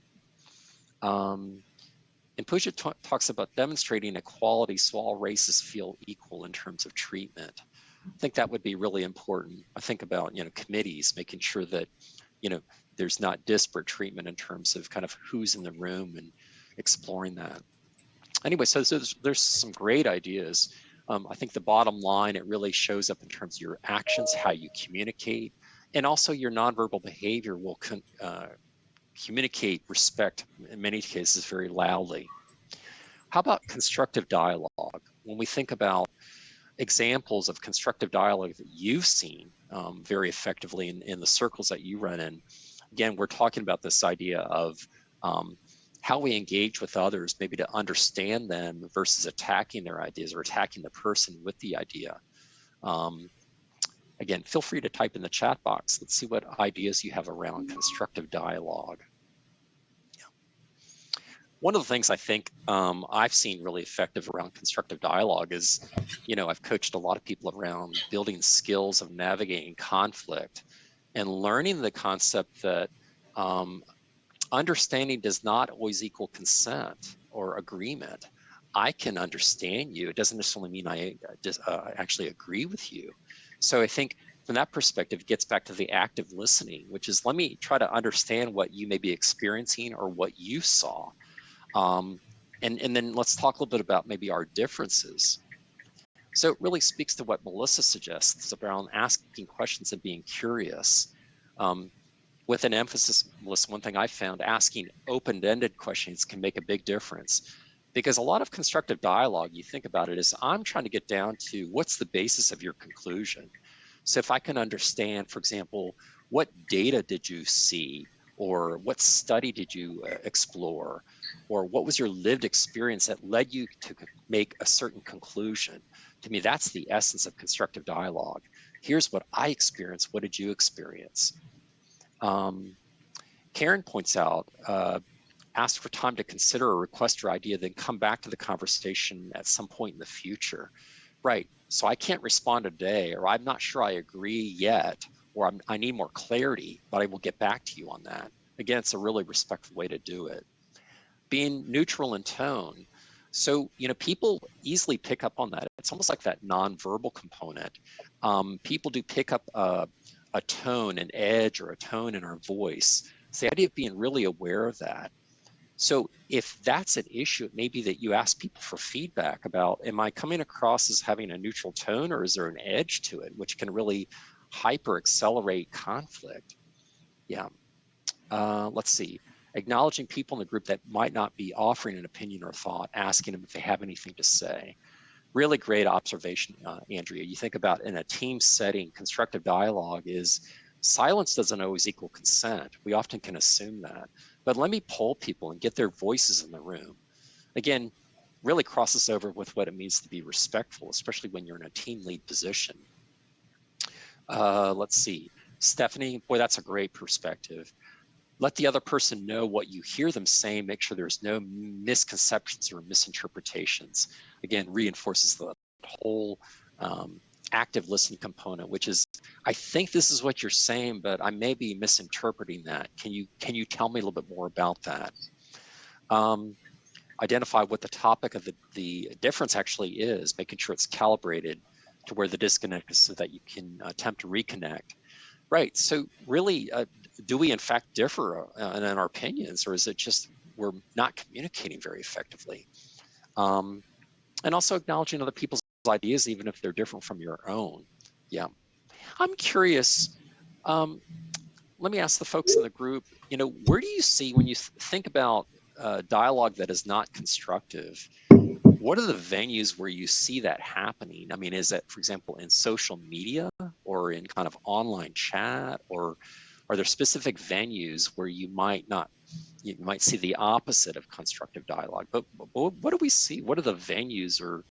And Pooja talks about demonstrating equality so all races feel equal in terms of treatment. I think that would be really important. I think about, committees, making sure that, there's not disparate treatment in terms of kind of who's in the room and exploring that. Anyway, so there's some great ideas. I think the bottom line, it really shows up in terms of your actions, how you communicate, and also your nonverbal behavior will communicate respect in many cases very loudly. How about constructive dialogue? When we think about examples of constructive dialogue that you've seen very effectively in the circles that you run in, again, we're talking about this idea of how we engage with others, maybe to understand them versus attacking their ideas or attacking the person with the idea. Again, feel free to type in the chat box. Let's see what ideas you have around constructive dialogue. One of the things I think I've seen really effective around constructive dialogue is, I've coached a lot of people around building skills of navigating conflict and learning the concept that understanding does not always equal consent or agreement. I can understand you. It doesn't necessarily mean I actually agree with you. So I think from that perspective, it gets back to the active listening, which is let me try to understand what you may be experiencing or what you saw. And then let's talk a little bit about maybe our differences. So it really speaks to what Melissa suggests around asking questions and being curious. With an emphasis, Melissa, one thing I found, asking open-ended questions can make a big difference. Because a lot of constructive dialogue, you think about it, is I'm trying to get down to what's the basis of your conclusion. So if I can understand, for example, what data did you see? Or what study did you explore? Or what was your lived experience that led you to make a certain conclusion? To me, that's the essence of constructive dialogue. Here's what I experienced. What did you experience? Karen points out, ask for time to consider or request your idea, then come back to the conversation at some point in the future. Right, so I can't respond today, or I'm not sure I agree yet, or I need more clarity, but I will get back to you on that. Again, it's a really respectful way to do it. Being neutral in tone. So, people easily pick up on that. It's almost like that nonverbal component. People do pick up a tone, an edge, or a tone in our voice. It's the idea of being really aware of that. So if that's an issue, it may be that you ask people for feedback about, am I coming across as having a neutral tone, or is there an edge to it, which can really hyper accelerate conflict? Yeah. Let's see. Acknowledging people in the group that might not be offering an opinion or thought, asking them if they have anything to say. Really great observation, Andrea. You think about in a team setting, constructive dialogue is silence doesn't always equal consent. We often can assume that. But let me poll people and get their voices in the room. Again, really crosses over with what it means to be respectful, especially when you're in a team lead position. Let's see. Stephanie, boy, that's a great perspective. Let the other person know what you hear them saying. Make sure there's no misconceptions or misinterpretations. Again, reinforces the whole active listening component, which is, I think this is what you're saying, but I may be misinterpreting that. Can you tell me a little bit more about that? Identify what the topic of the difference actually is, making sure it's calibrated to where the disconnect is so that you can attempt to reconnect. Right. So really, do we in fact differ in our opinions, or is it just we're not communicating very effectively? And also acknowledging other people's ideas, even if they're different from your own. Yeah. I'm curious. Let me ask the folks in the group, where do you see, when you think about dialogue that is not constructive, what are the venues where you see that happening? I mean, is that, for example, in social media or in kind of online chat, or are there specific venues where you might see the opposite of constructive dialogue? But what do we see? What are the venues or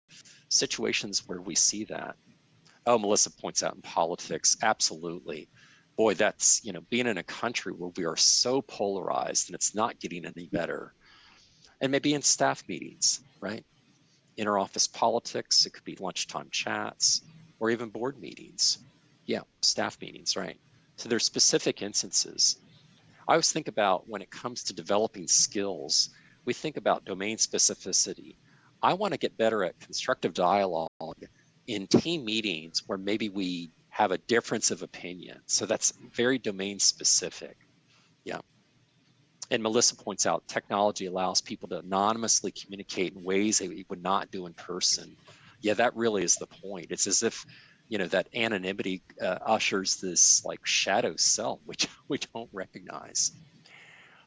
situations where we see that? Oh, Melissa points out in politics, absolutely. Boy, that's, being in a country where we are so polarized and it's not getting any better. And maybe in staff meetings, right? Interoffice politics, it could be lunchtime chats, or even board meetings. Yeah, staff meetings, right? So there's specific instances. I always think about, when it comes to developing skills, we think about domain specificity. I want to get better at constructive dialogue in team meetings where maybe we have a difference of opinion. So that's very domain specific. Yeah. And Melissa points out technology allows people to anonymously communicate in ways they would not do in person. Yeah, that really is the point. It's as if, that anonymity ushers this like shadow self, which we don't recognize.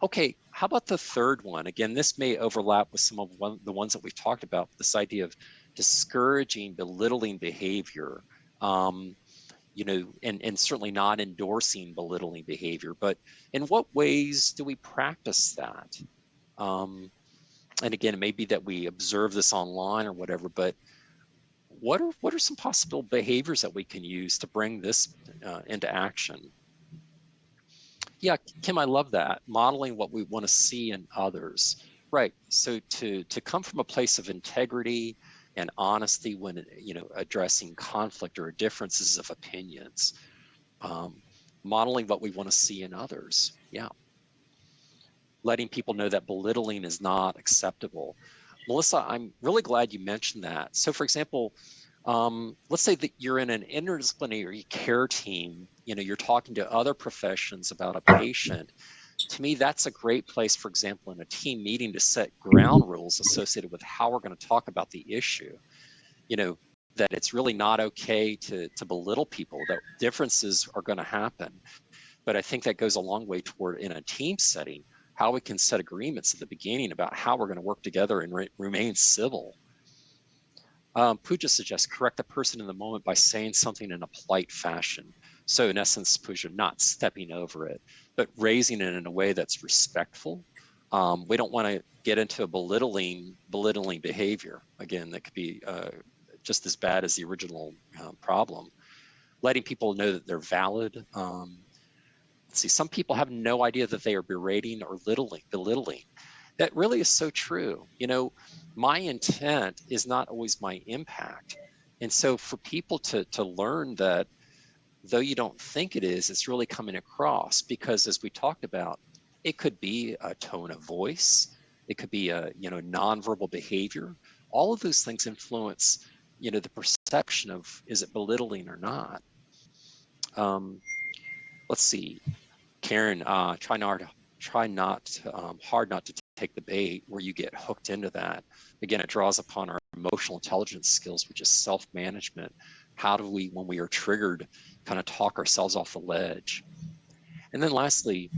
Okay, how about the third one? Again, this may overlap with some of the ones that we've talked about, this idea of discouraging belittling behavior. And certainly not endorsing belittling behavior, but in what ways do we practice that? And again, it may be that we observe this online or whatever, but what are some possible behaviors that we can use to bring this into action? Yeah, Kim, I love that. Modeling what we want to see in others. Right. So to come from a place of integrity and honesty when, addressing conflict or differences of opinions. Modeling what we want to see in others. Yeah. Letting people know that belittling is not acceptable. Melissa, I'm really glad you mentioned that. So for example, let's say that you're in an interdisciplinary care team, you're talking to other professions about a patient. To me, that's a great place, for example, in a team meeting to set ground rules associated with how we're going to talk about the issue. That it's really not okay to belittle people, that differences are going to happen. But I think that goes a long way toward, in a team setting, how we can set agreements at the beginning about how we're going to work together and remain civil. Pooja suggests correct the person in the moment by saying something in a polite fashion. So in essence, Pooja, not stepping over it, but raising it in a way that's respectful. We don't want to get into a belittling behavior. Again, that could be just as bad as the original problem. Letting people know that they're valid. Let's see, some people have no idea that they are berating or belittling. That really is so true. My intent is not always my impact. And so for people to learn that, though you don't think it is, it's really coming across, because as we talked about, it could be a tone of voice, it could be a nonverbal behavior. All of those things influence the perception of, is it belittling or not. Let's see, Karen, try not hard not to take the bait where you get hooked into that. Again, it draws upon our emotional intelligence skills, which is self-management. How do we, when we are triggered, kind of talk ourselves off the ledge? And then lastly,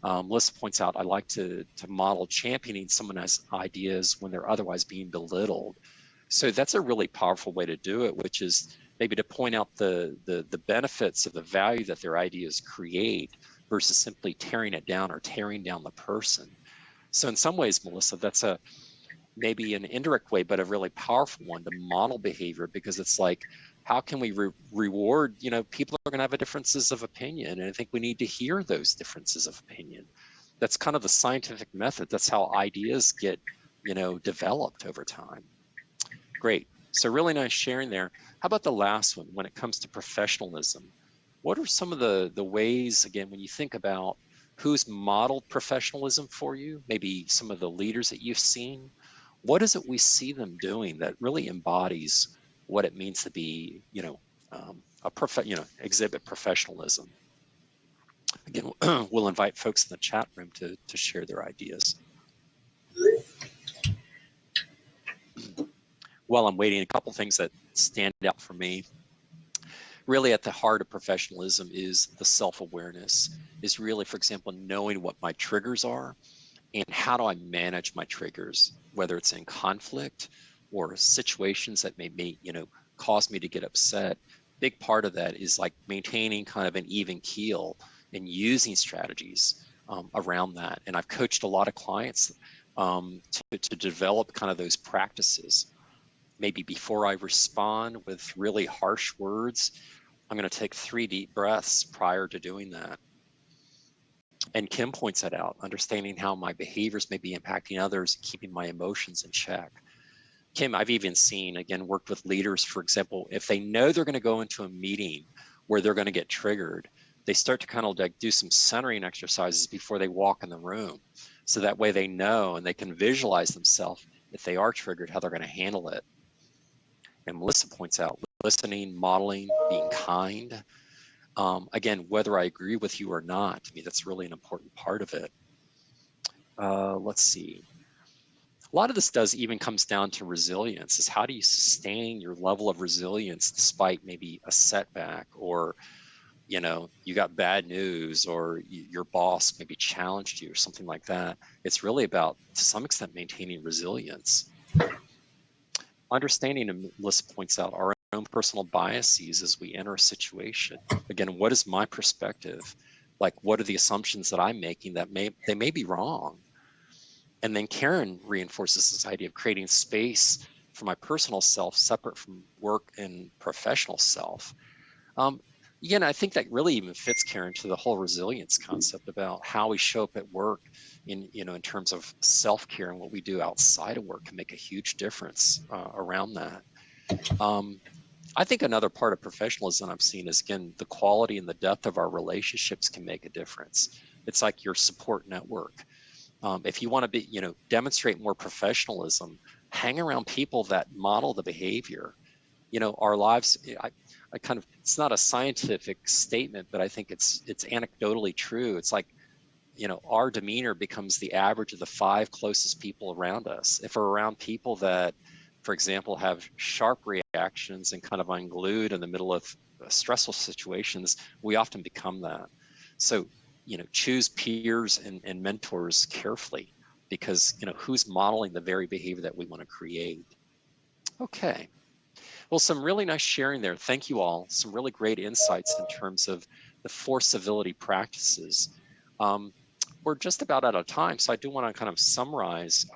Melissa points out, I like to model championing someone else's ideas when they're otherwise being belittled. So that's a really powerful way to do it, which is maybe to point out the benefits of the value that their ideas create versus simply tearing it down or tearing down the person. So in some ways, Melissa, that's maybe an indirect way, but a really powerful one to model behavior, because it's like, how can we reward, people are going to have differences of opinion. And I think we need to hear those differences of opinion. That's kind of the scientific method. That's how ideas get, developed over time. Great. So really nice sharing there. How about the last one, when it comes to professionalism? What are some of the ways, again, when you think about who's modeled professionalism for you, maybe some of the leaders that you've seen, what is it we see them doing that really embodies what it means to be, exhibit professionalism? Again, we'll invite folks in the chat room to share their ideas. While I'm waiting, a couple things that stand out for me. Really at the heart of professionalism is the self-awareness, is really, for example, knowing what my triggers are and how do I manage my triggers, whether it's in conflict or situations that may cause me to get upset. Big part of that is like maintaining kind of an even keel and using strategies around that. And I've coached a lot of clients to develop kind of those practices. Maybe before I respond with really harsh words, I'm going to take 3 deep breaths prior to doing that. And Kim points that out, understanding how my behaviors may be impacting others, keeping my emotions in check. Kim, I've even seen, again, worked with leaders, for example, if they know they're going to go into a meeting where they're going to get triggered, they start to kind of like do some centering exercises before they walk in the room. So that way they know and they can visualize themselves, if they are triggered, how they're going to handle it. And Melissa points out, listening, modeling, being kind. Again, whether I agree with you or not, to me, that's really an important part of it. let's see. A lot of this does even comes down to resilience, is how do you sustain your level of resilience despite maybe a setback, or you got bad news, or your boss maybe challenged you or something like that. It's really about, to some extent, maintaining resilience. Understanding, and Melissa points out, our own personal biases as we enter a situation. Again, what is my perspective? Like, what are the assumptions that I'm making that they may be wrong? And then Karen reinforces this idea of creating space for my personal self separate from work and professional self. Again, I think that really even fits, Karen, to the whole resilience concept about how we show up at work in terms of self-care, and what we do outside of work can make a huge difference around that. I think another part of professionalism I've seen is, again, the quality and the depth of our relationships can make a difference. It's like your support network. If you want to be, demonstrate more professionalism, hang around people that model the behavior. Our lives, I kind of, it's not a scientific statement, but I think it's anecdotally true. It's like, our demeanor becomes the average of the 5 closest people around us. If we're around people that, for example, have sharp reactions and kind of unglued in the middle of stressful situations, we often become that. So, choose peers and mentors carefully, because, who's modeling the very behavior that we want to create. Okay. Well, some really nice sharing there. Thank you all. Some really great insights in terms of the 4 civility practices. We're just about out of time, so I do want to kind of summarize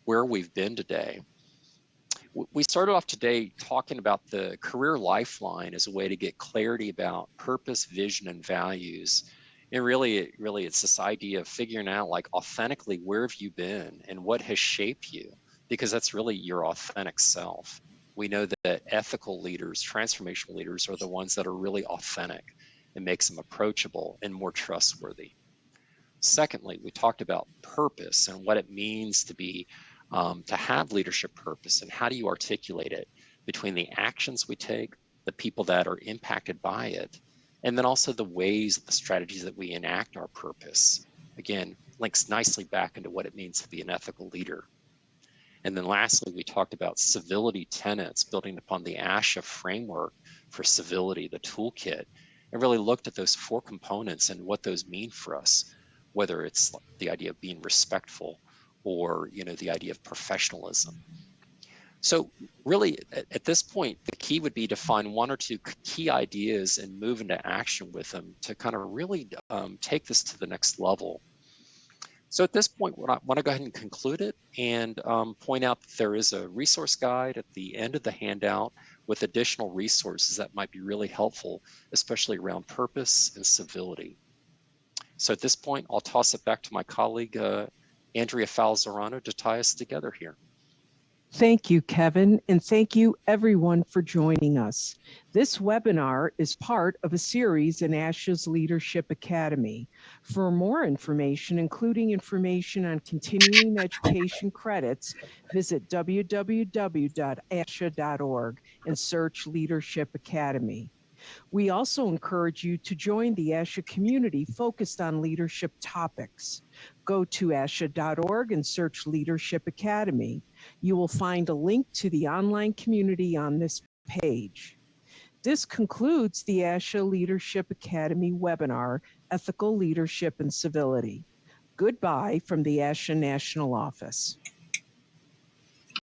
where we've been today. We started off today talking about the career lifeline as a way to get clarity about purpose, vision, and values. And really, it's this idea of figuring out, like, authentically, where have you been and what has shaped you? Because that's really your authentic self. We know that ethical leaders, transformational leaders, are the ones that are really authentic. It makes them approachable and more trustworthy. Secondly, we talked about purpose and what it means to be, to have leadership purpose, and how do you articulate it between the actions we take, the people that are impacted by it, and then also the ways, the strategies that we enact our purpose. Again, links nicely back into what it means to be an ethical leader. And then lastly, we talked about civility tenets, building upon the ASHA framework for civility, the toolkit, and really looked at those 4 components and what those mean for us, whether it's the idea of being respectful, or the idea of professionalism. So really, at this point, the key would be to find 1 or 2 key ideas and move into action with them to kind of really take this to the next level. So at this point, I want to go ahead and conclude it and point out that there is a resource guide at the end of the handout with additional resources that might be really helpful, especially around purpose and civility. So at this point, I'll toss it back to my colleague, Andrea Falzarano, to tie us together here. Thank you, Kevin, and thank you everyone for joining us. This webinar is part of a series in ASHA's Leadership Academy. For more information, including information on continuing education credits, visit www.asha.org and search Leadership Academy. We also encourage you to join the ASHA community focused on leadership topics. Go to asha.org and search Leadership Academy. You will find a link to the online community on this page. This concludes the ASHA Leadership Academy webinar, Ethical Leadership and Civility. Goodbye from the ASHA National Office.